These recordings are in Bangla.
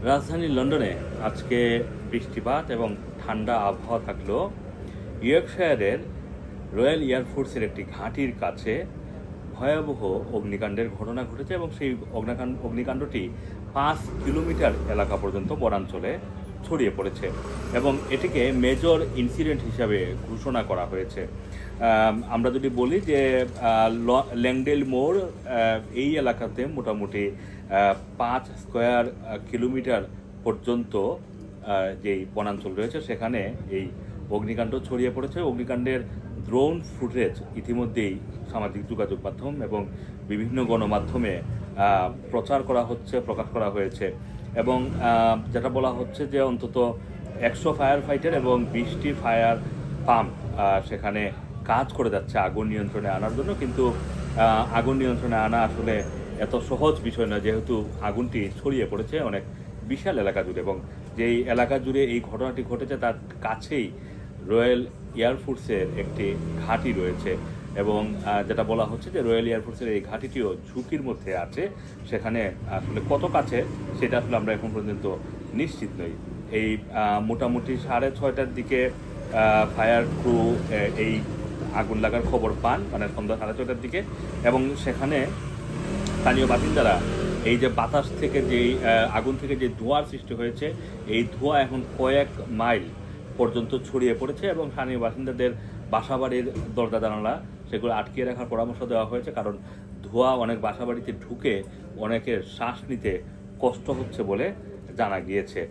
রাজধানী লন্ডনে আজকে বৃষ্টিপাত এবং ঠান্ডা আবহাওয়া থাকলেও ইয়র্কশায়ারের রয়্যাল এয়ারফোর্সের একটি ঘাঁটির কাছে ভয়াবহ অগ্নিকাণ্ডের ঘটনা ঘটেছে এবং সেই অগ্নিকাণ্ডটি 5 কিলোমিটার এলাকা পর্যন্ত বনাঞ্চলে ছড়িয়ে পড়েছে এবং এটিকে মেজর ইনসিডেন্ট হিসাবে ঘোষণা করা হয়েছে। আমরা যদি বলি যে ল্যাংডেল মোড় এই এলাকাতে মোটামুটি 5 স্কোয়ার কিলোমিটার পর্যন্ত যেই বনাঞ্চল রয়েছে সেখানে এই অগ্নিকাণ্ড ছড়িয়ে পড়েছে। অগ্নিকাণ্ডের ড্রোন ফুটেজ ইতিমধ্যেই সামাজিক যোগাযোগ মাধ্যম এবং বিভিন্ন গণমাধ্যমে প্রকাশ করা হয়েছে এবং যেটা বলা হচ্ছে যে অন্তত 100 ফায়ার ফাইটার এবং 20টি ফায়ার পাম্প সেখানে কাজ করে যাচ্ছে আগুন নিয়ন্ত্রণে আনার জন্য, কিন্তু আগুন নিয়ন্ত্রণে আনা আসলে এত সহজ বিষয় নয়, যেহেতু আগুনটি ছড়িয়ে পড়েছে অনেক বিশাল এলাকা জুড়ে এবং যেই এলাকা জুড়ে এই ঘটনাটি ঘটেছে তার কাছেই রয়্যাল এয়ারফোর্সের একটি ঘাঁটি রয়েছে এবং যেটা বলা হচ্ছে যে রয়্যাল এয়ারফোর্সের এই ঘাঁটিটিও ঝুঁকির মধ্যে আছে। সেখানে আসলে কত কাছে সেটা আসলে আমরা এখন পর্যন্ত নিশ্চিত নই। এই মোটামুটি 6:30টার দিকে ফায়ার ক্রু এই আগুন লাগার খবর পান, মানে সন্ধ্যা 6:30টার দিকে, এবং সেখানে স্থানীয় বাসিন্দারা এই যে বাতাস থেকে যেই আগুন থেকে যে ধোঁয়ার সৃষ্টি হয়েছে, এই ধোঁয়া এখন কয়েক মাইল পর্যন্ত ছড়িয়ে পড়েছে এবং স্থানীয় বাসিন্দাদের বাসাবাড়ির দরজা জানালা সেগুলো আটকিয়ে রাখার পরামর্শ দেওয়া হয়েছে, কারণ ধোঁয়া অনেক বাসাবাড়িতে ঢুকে অনেকের শ্বাস নিতে কষ্ট হচ্ছে বলে জানা গিয়েছে।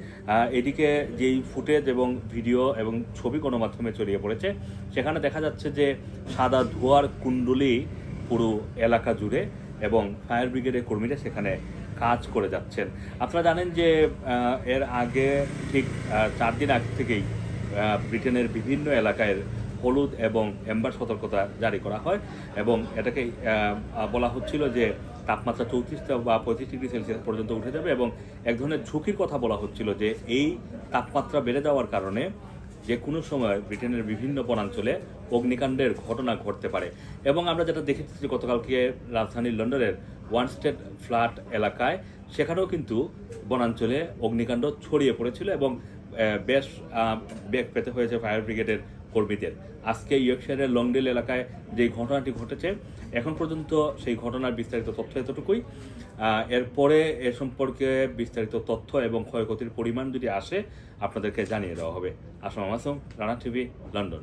এদিকে যেই ফুটেজ এবং ভিডিও এবং ছবি গণমাধ্যমে ছড়িয়ে পড়েছে সেখানে দেখা যাচ্ছে যে সাদা ধোঁয়ার কুণ্ডলী পুরো এলাকা জুড়ে এবং ফায়ার ব্রিগেডের কর্মীরা সেখানে কাজ করে যাচ্ছেন। আপনারা জানেন যে এর আগে ঠিক 4 দিন আগে থেকেই ব্রিটেনের বিভিন্ন এলাকায় হলুদ এবং এম্বার সতর্কতা জারি করা হয় এবং এটাকে বলা হচ্ছিল যে তাপমাত্রা 34 বা 35 ডিগ্রি সেলসিয়াস পর্যন্ত উঠে যাবে এবং এক ধরনের ঝুঁকির কথা বলা হচ্ছিল যে এই তাপমাত্রা বেড়ে যাওয়ার কারণে যে কোনো সময় ব্রিটেনের বিভিন্ন বনাঞ্চলে অগ্নিকাণ্ডের ঘটনা ঘটতে পারে। এবং আমরা যেটা দেখেছি যে গতকালকে রাজধানী লন্ডনের ওয়ানস্টেড ফ্ল্যাট এলাকায় সেখানেও কিন্তু বনাঞ্চলে অগ্নিকাণ্ড ছড়িয়ে পড়েছিল এবং বেশ বেগ পেতে হয়েছে ফায়ার ব্রিগেডের কর্মীদের। আজকে ইয়র্কশায়ারের লংডেল এলাকায় যে ঘটনাটি ঘটেছে এখন পর্যন্ত সেই ঘটনার বিস্তারিত তথ্য এতটুকুই। এরপরে এ সম্পর্কে বিস্তারিত তথ্য এবং ক্ষয়ক্ষতির পরিমাণ যদি আসে আপনাদেরকে জানিয়ে দেওয়া হবে। আসসালামু আলাইকুম, রানা টিভি, লন্ডন।